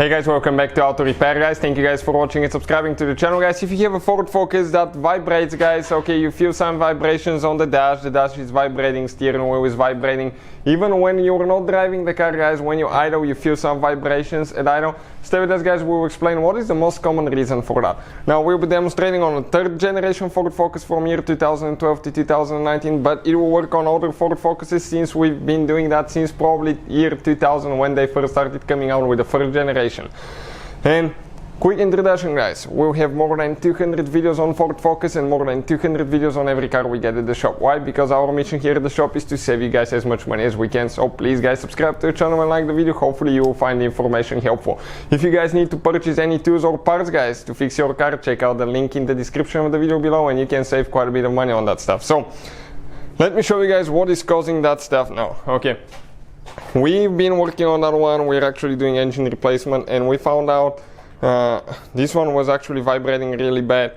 Hey guys, welcome back to Auto Repair guys. Thank you guys for watching and subscribing to the channel guys. If you have a Ford Focus that vibrates guys, okay, you feel some vibrations on the dash is vibrating, steering wheel is vibrating. Even when you're not driving the car guys, when you idle you feel some vibrations at idle. Stay with us guys, we will explain what is the most common reason for that. Now we'll be demonstrating on a third generation Ford Focus from year 2012 to 2019, but it will work on older Ford Focuses since we've been doing that since probably year 2000 when they first started coming out with the first generation. And quick introduction guys, we'll have more than 200 videos on Ford Focus and more than 200 videos on every car we get at the shop. Why? Because our mission here at the shop is to save you guys as much money as we can. So please guys, subscribe to the channel and like the video. Hopefully you will find the information helpful. If you guys need to purchase any tools or parts guys to fix your car, check out the link in the description of the video below and you can save quite a bit of money on that stuff. So let me show you guys what is causing that stuff now. Okay, we've been working on that one. We're actually doing engine replacement and we found out this one was actually vibrating really bad.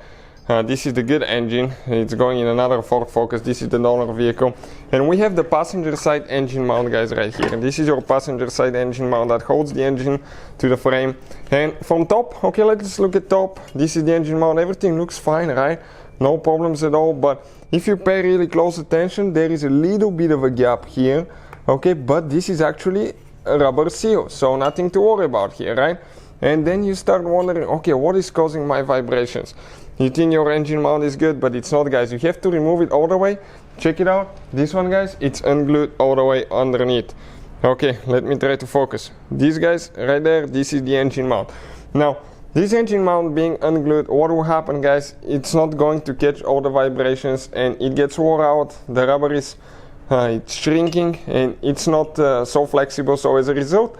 This is the good engine. It's going in another Ford Focus. This is the donor vehicle and we have the passenger side engine mount guys right here. And this is your passenger side engine mount that holds the engine to the frame. And from top, okay, let's look at top. This is the engine mount. Everything looks fine, right? No problems at all. But if you pay really close attention, there is a little bit of a gap here. Okay, but this is actually a rubber seal, so nothing to worry about here, right? And then you start wondering, okay, what is causing my vibrations? You think your engine mount is good, but it's not guys. You have to remove it all the way. Check it out. This one guys, it's unglued all the way underneath. Okay, let me try to focus. These guys right there, this is the engine mount. Now, this engine mount being unglued, what will happen guys? It's not going to catch all the vibrations and it gets wore out. The rubber is it's shrinking and it's not so flexible. So as a result,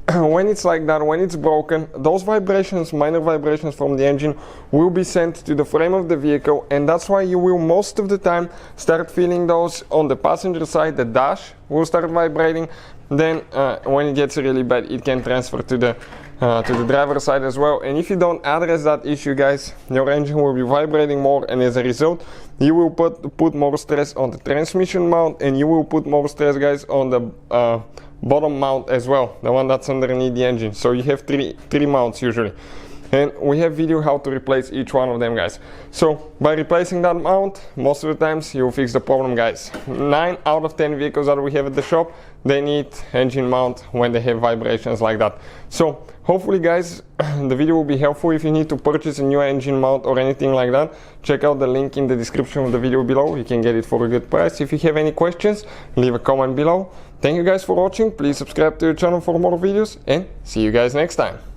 when it's like that, when it's broken, those vibrations, minor vibrations from the engine will be sent to the frame of the vehicle, and that's why you will most of the time start feeling those on the passenger side. The dash will start vibrating. Then when it gets really bad, it can transfer to the driver's side as well. And if you don't address that issue guys, your engine will be vibrating more, and as a result you will put more stress on the transmission mount, and you will put more stress guys on the bottom mount as well, the one that's underneath the engine. So you have three mounts usually, and we have video how to replace each one of them guys. So by replacing that mount, most of the times you will fix the problem guys. 9 out of 10 vehicles that we have at the shop, they need engine mount when they have vibrations like that. So hopefully guys, the video will be helpful. If you need to purchase a new engine mount or anything like that, check out the link in the description of the video below. You can get it for a good price. If you have any questions, leave a comment below. Thank you guys for watching. Please subscribe to the channel for more videos and see you guys next time.